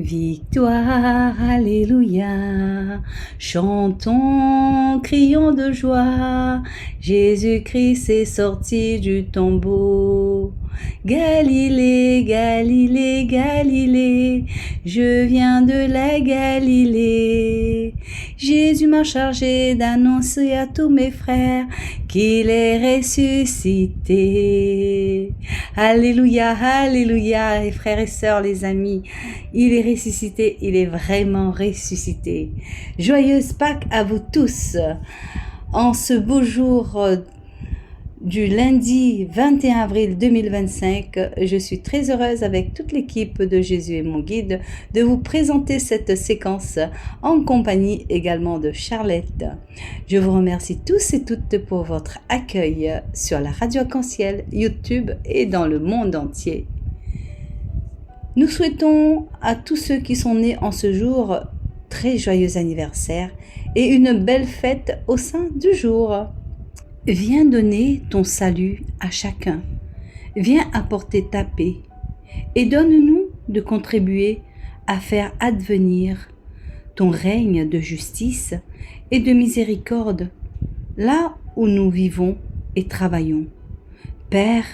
Victoire, alléluia, chantons, crions de joie, Jésus-Christ est sorti du tombeau. Galilée, Galilée, Galilée, je viens de la Galilée. Jésus m'a chargé d'annoncer à tous mes frères qu'il est ressuscité. Alléluia, alléluia, et frères et sœurs, les amis, il est ressuscité, il est vraiment ressuscité. Joyeuse Pâques à vous tous. En ce beau jour du lundi 21 avril 2025, je suis très heureuse avec toute l'équipe de Jésus et mon guide de vous présenter cette séquence en compagnie également de Charlotte. Je vous remercie tous et toutes pour votre accueil sur la Radio Arc-en-Ciel, YouTube et dans le monde entier. Nous souhaitons à tous ceux qui sont nés en ce jour très joyeux anniversaire et une belle fête au sein du jour. Viens donner ton salut à chacun. Viens apporter ta paix et donne-nous de contribuer à faire advenir ton règne de justice et de miséricorde là où nous vivons et travaillons. Père,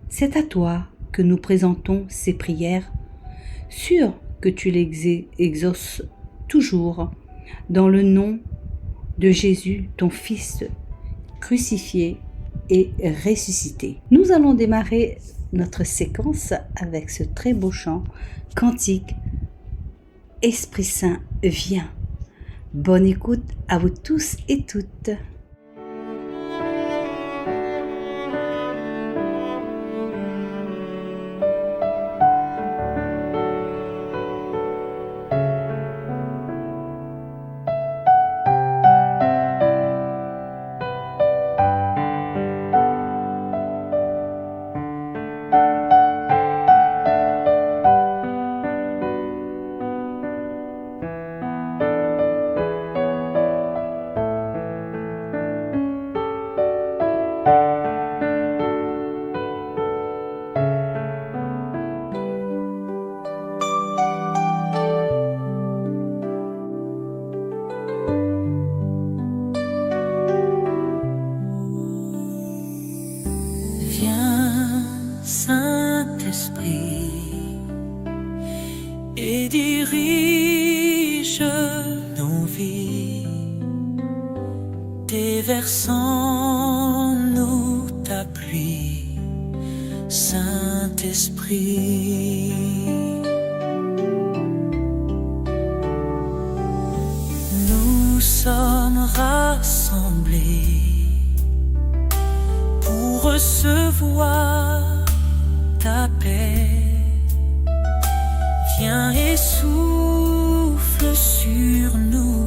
c'est à toi que nous présentons ces prières, sûrs que tu les exauces toujours, dans le nom de Jésus, ton Fils crucifié et ressuscité. Nous allons démarrer notre séquence avec ce très beau chant, cantique, Esprit Saint, viens. Bonne écoute à vous tous et toutes. Et dirige nos vies, déversant nous ta pluie, Saint-Esprit. Nous sommes rassemblés pour recevoir ta paix. Viens et souffle sur nous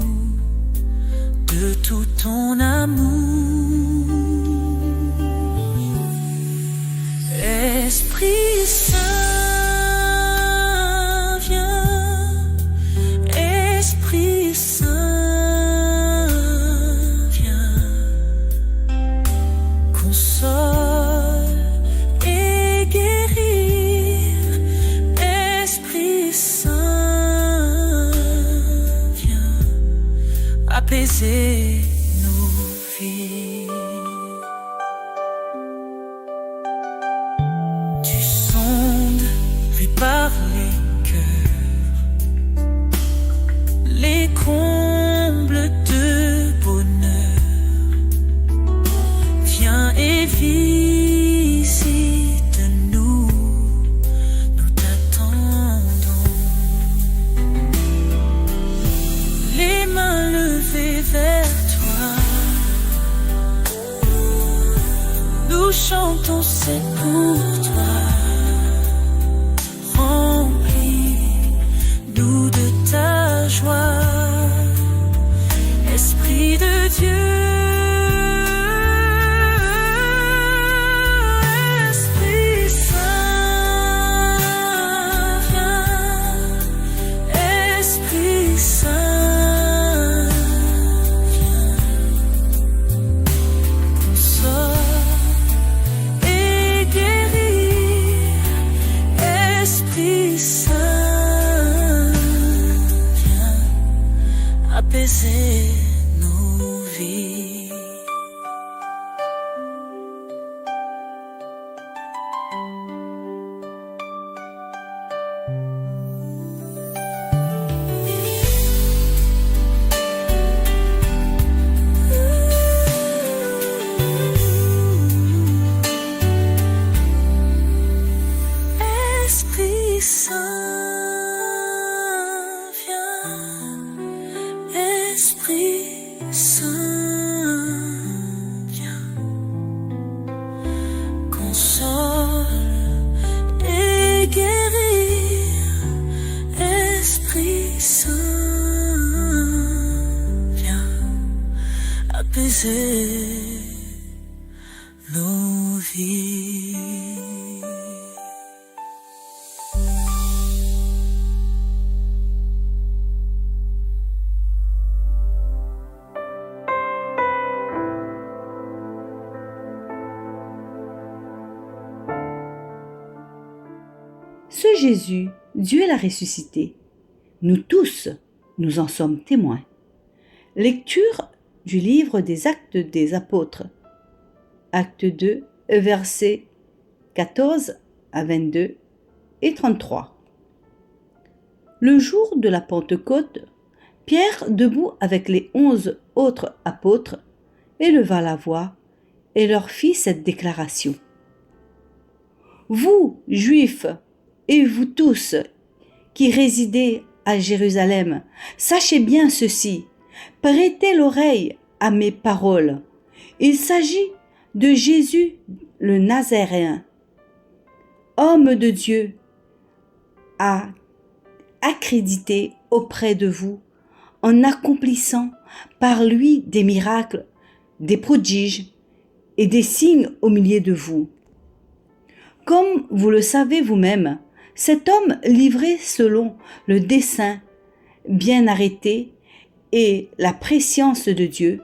de tout ton amour. Esprit Saint, viens. Esprit Saint, viens. Console et guérir. Esprit Saint, viens apaiser nos vies. Tu sondes, répares les cœurs, les combles de bonheur. Viens et visite-nous. Les mains levées vers toi, nous chantons, c'est pour toi. Remplis-nous de ta joie, Esprit de Dieu. Console et guéris. apaiser nos vies. Esprit Saint, viens. Esprit Saint, viens. Console et guérir. Esprit Saint, viens. Apaiser nos vies. Ce Jésus, Dieu l'a ressuscité. Nous tous, nous en sommes témoins. Lecture du livre des Actes des Apôtres. Acte 2, versets 14 à 22 et 33. Le jour de la Pentecôte, Pierre, debout avec les 11 autres apôtres, éleva la voix et leur fit cette déclaration. Vous, Juifs, et vous tous qui résidez à Jérusalem, sachez bien ceci, prêtez l'oreille à mes paroles. Il s'agit de Jésus le Nazaréen, homme de Dieu, accrédité auprès de vous en accomplissant par lui des miracles, des prodiges et des signes au milieu de vous. Comme vous le savez vous-même, cet homme livré selon le dessein bien arrêté et la prescience de Dieu,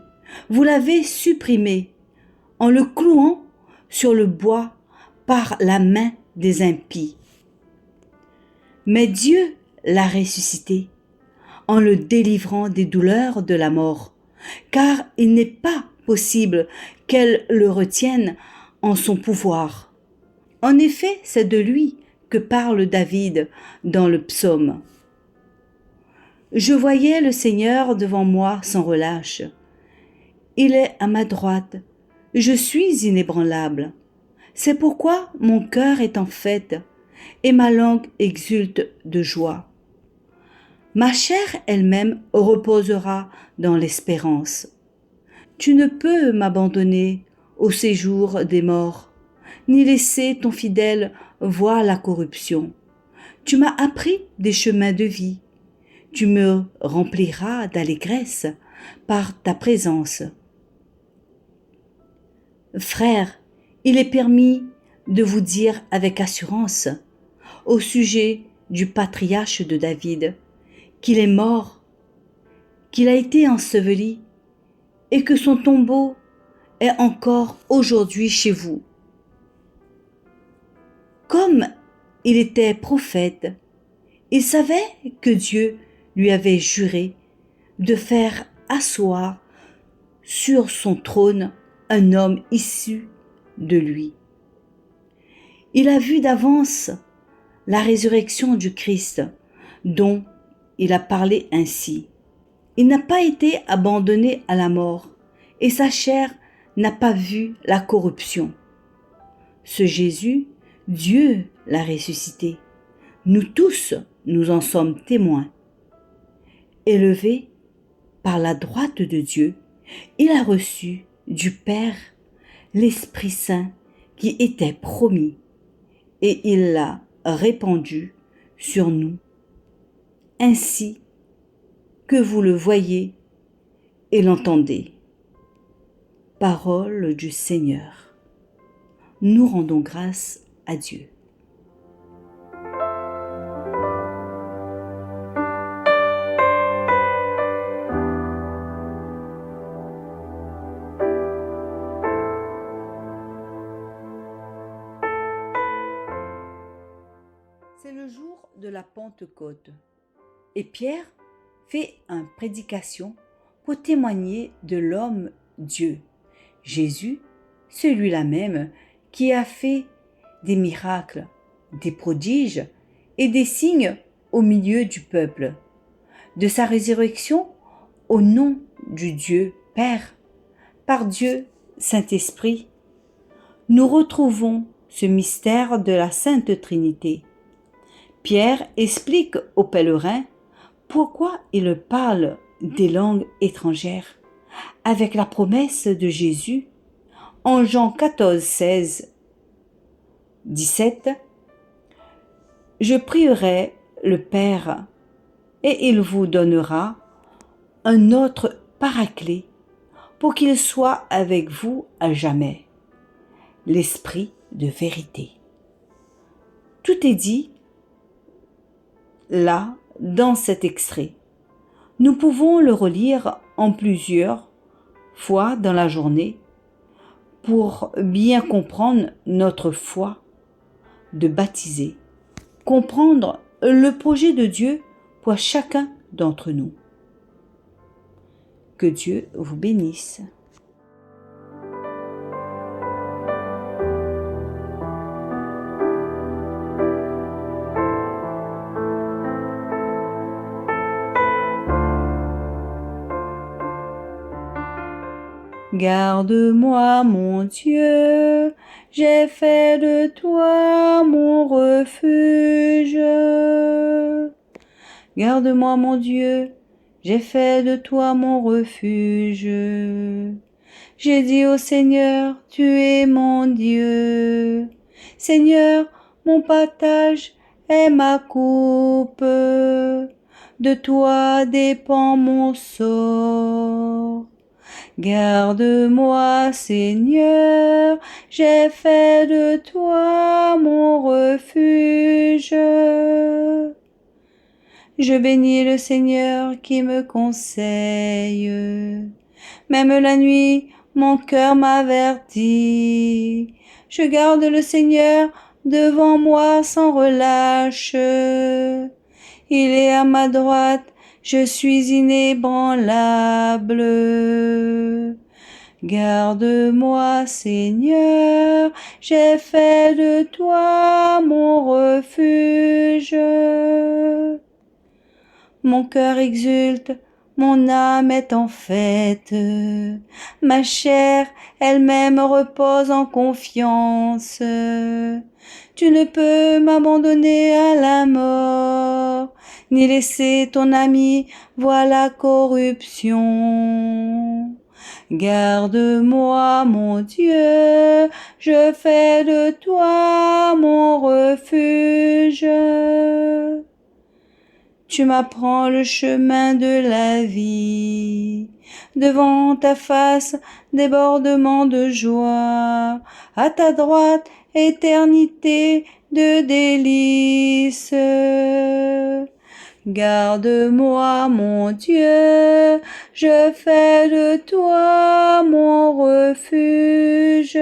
vous l'avez supprimé en le clouant sur le bois par la main des impies. Mais Dieu l'a ressuscité en le délivrant des douleurs de la mort, car il n'est pas possible qu'elle le retienne en son pouvoir. En effet, c'est de lui que parle David dans le psaume. Je voyais le Seigneur devant moi sans relâche. Il est à ma droite. Je suis inébranlable. C'est pourquoi mon cœur est en fête et ma langue exulte de joie. Ma chair elle-même reposera dans l'espérance. Tu ne peux m'abandonner au séjour des morts, ni laisser ton fidèle voir la corruption. Tu m'as appris des chemins de vie. Tu me rempliras d'allégresse par ta présence. Frères, il est permis de vous dire avec assurance au sujet du patriarche de David qu'il est mort, qu'il a été enseveli et que son tombeau est encore aujourd'hui chez vous. Comme il était prophète, il savait que Dieu lui avait juré de faire asseoir sur son trône un homme issu de lui. Il a vu d'avance la résurrection du Christ, dont il a parlé ainsi. Il n'a pas été abandonné à la mort, et sa chair n'a pas vu la corruption. Ce Jésus, Dieu l'a ressuscité. Nous tous, nous en sommes témoins. Élevé par la droite de Dieu, il a reçu du Père l'Esprit Saint qui était promis, et il l'a répandu sur nous, ainsi que vous le voyez et l'entendez. Parole du Seigneur. Nous rendons grâce à Dieu. C'est le jour de la Pentecôte et Pierre fait une prédication pour témoigner de l'homme Dieu, Jésus, celui-là même qui a fait des miracles, des prodiges et des signes au milieu du peuple, de sa résurrection au nom du Dieu Père, par Dieu Saint-Esprit. Nous retrouvons ce mystère de la Sainte Trinité. Pierre explique aux pèlerins pourquoi il parle des langues étrangères avec la promesse de Jésus en Jean 14, 16, 17. Je prierai le Père et il vous donnera un autre paraclet pour qu'il soit avec vous à jamais, l'Esprit de vérité. Tout est dit là dans cet extrait. Nous pouvons le relire en plusieurs fois dans la journée pour bien comprendre notre foi de baptiser, comprendre le projet de Dieu pour chacun d'entre nous. Que Dieu vous bénisse. Garde-moi, mon Dieu, j'ai fait de toi mon refuge. Garde-moi, mon Dieu, j'ai fait de toi mon refuge. J'ai dit au Seigneur, tu es mon Dieu. Seigneur, mon partage est ma coupe. De toi dépend mon sort. Garde-moi, Seigneur, j'ai fait de toi mon refuge. Je bénis le Seigneur qui me conseille. Même la nuit, mon cœur m'avertit. Je garde le Seigneur devant moi sans relâche. Il est à ma droite, je suis inébranlable. Garde-moi, Seigneur, j'ai fait de toi mon refuge. Mon cœur exulte, mon âme est en fête. Ma chair elle-même repose en confiance. Tu ne peux m'abandonner à la mort, ni laisser ton ami voir la corruption. Garde-moi, mon Dieu, je fais de toi mon refuge. Tu m'apprends le chemin de la vie. Devant ta face, débordement de joie. À ta droite, éternité de délices. Garde-moi, mon Dieu, je fais de toi mon refuge.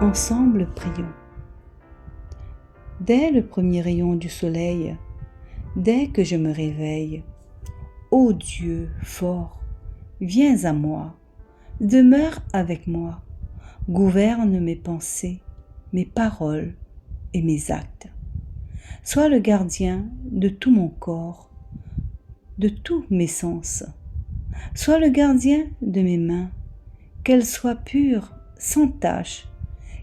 Ensemble, prions. Dès le premier rayon du soleil, dès que je me réveille, ô Dieu fort, viens à moi, demeure avec moi, gouverne mes pensées, mes paroles et mes actes. Sois le gardien de tout mon corps, de tous mes sens. Sois le gardien de mes mains, qu'elles soient pures, sans tache,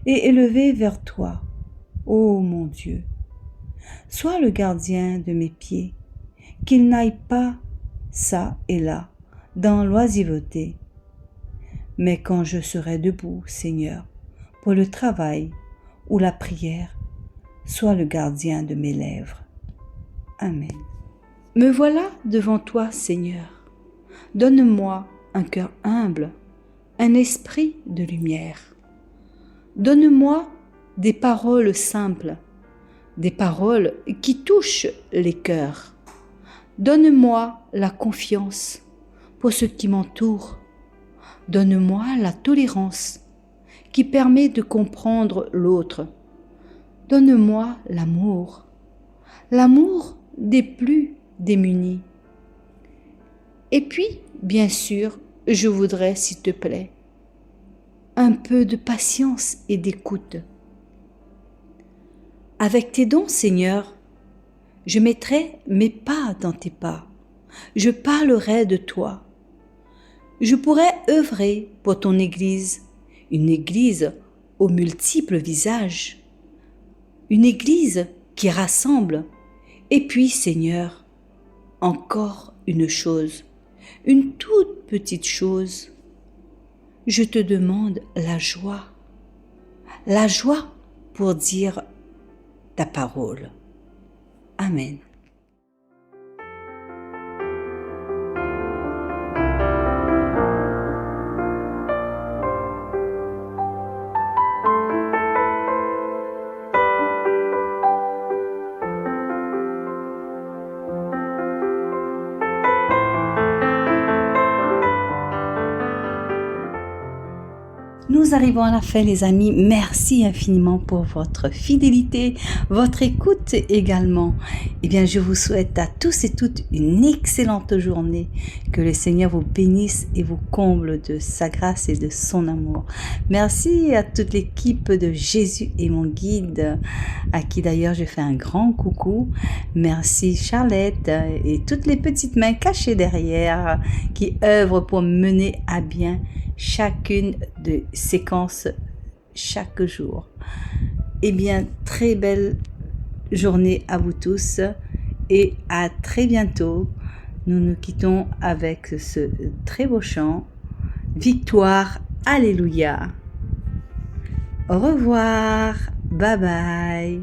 et élevées vers toi, ô mon Dieu. Sois le gardien de mes pieds, qu'ils n'aillent pas çà et là, dans l'oisiveté. Mais quand je serai debout, Seigneur, pour le travail ou la prière, sois le gardien de mes lèvres. Amen. Me voilà devant toi, Seigneur. Donne-moi un cœur humble, un esprit de lumière. Donne-moi des paroles simples, des paroles qui touchent les cœurs. Donne-moi la confiance pour ce qui m'entoure Donne-moi la tolérance qui permet de comprendre l'autre. Donne-moi l'amour des plus démunis. Et puis, bien sûr, je voudrais, s'il te plaît, un peu de patience et d'écoute. Avec tes dons, Seigneur, je mettrai mes pas dans tes pas. Je parlerai de toi. Je pourrais œuvrer pour ton Église, une Église aux multiples visages, une Église qui rassemble. Et puis, Seigneur, encore une chose, une toute petite chose. Je te demande la joie pour dire ta parole. Amen. Nous arrivons à la fin, les amis. Merci infiniment pour votre fidélité, votre écoute également. Eh bien, je vous souhaite à tous et toutes une excellente journée. Que le Seigneur vous bénisse et vous comble de sa grâce et de son amour. Merci à toute l'équipe de Jésus est mon guide, à qui d'ailleurs je fais un grand coucou. Merci Charlotte et toutes les petites mains cachées derrière qui œuvrent pour mener à bien chacune de séquences chaque jour. Eh bien, très belle journée à vous tous et à très bientôt. Nous nous quittons avec ce très beau chant. Victoire, Alléluia. Au revoir. Bye bye.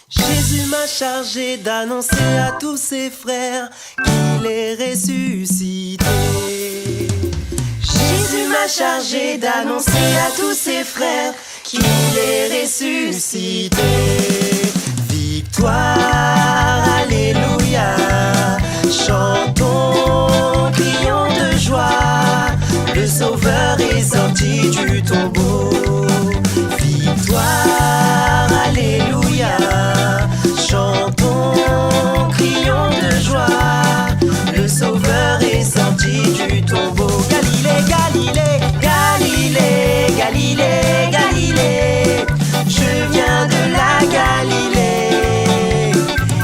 Jésus m'a chargé d'annoncer à tous ses frères qu'il est ressuscité. Jésus m'a chargé d'annoncer à tous ses frères qu'il est ressuscité. Victoire, Alléluia. Chantons, crions de joie. Le Sauveur est sorti du tombeau. Victoire, Alléluia. Chantons, crions de joie. Le Sauveur est sorti du tombeau. Galilée, Galilée, Galilée, Galilée, Galilée. Je viens de la Galilée.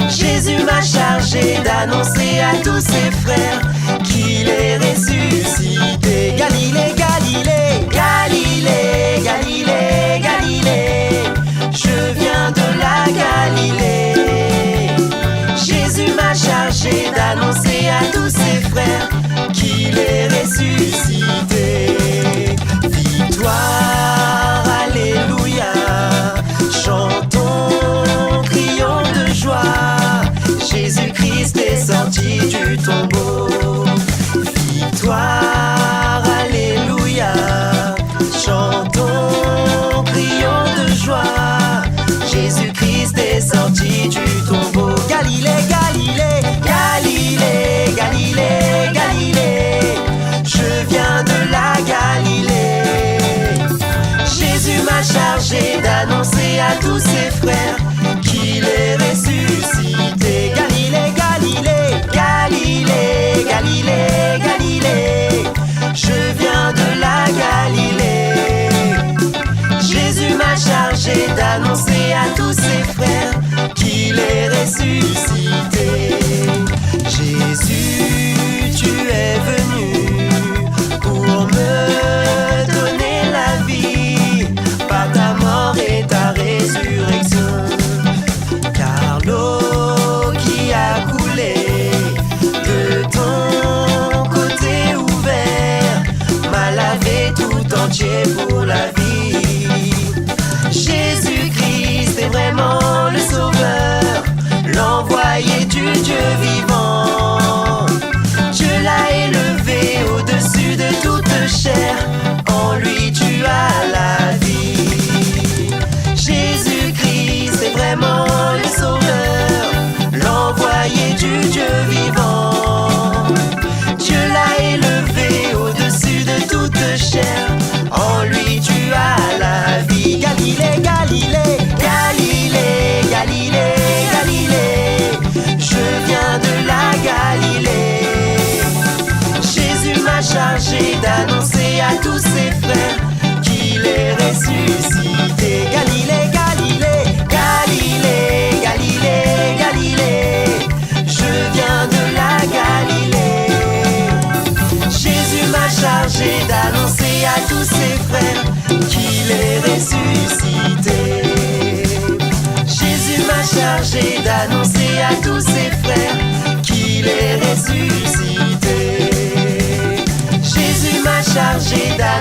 Jésus m'a chargé d'annoncer à tous ses frères qu'il est ressuscité. Galilée, Galilée, Galilée, Galilée, Galilée. Je viens de la Galilée. Jésus m'a chargé d'annoncer à tous ses frères qu'il est ressuscité. Victoire, Alléluia. Chantons, crions de joie. Jésus-Christ est sorti du tombeau. Victoire, Alléluia. Chantons, crions de joie. Jésus-Christ est sorti du tombeau. Galilée, Galilée, Galilée, Galilée, Galilée. Je viens de la Galilée. Jésus m'a chargé d'annoncer à tous ses frères qu'il est ressuscité. Galilée, Galilée, Galilée, Galilée, Galilée. Je viens de la Galilée. Jésus m'a chargé d'annoncer à tous ses frères qu'il est ressuscité. Jésus, tu es venu pour me donner la vie par ta mort et ta résurrection. Car l'eau qui a coulé de ton côté ouvert m'a lavé tout entier pour la vie. Jésus-Christ est vraiment le Sauveur, l'envoyé du Dieu vivant. Dieu l'a viens de la Galilée. Jésus m'a chargé d'annoncer à tous ses frères qu'il est ressuscité. Galilée, Galilée, Galilée, Galilée, Galilée, je viens de la Galilée. Jésus m'a chargé d'annoncer à tous ses frères qu'il est ressuscité. Jésus m'a chargé d'annoncer à tous ses frères qu'il est ressuscité. Jésus m'a chargé d'annoncer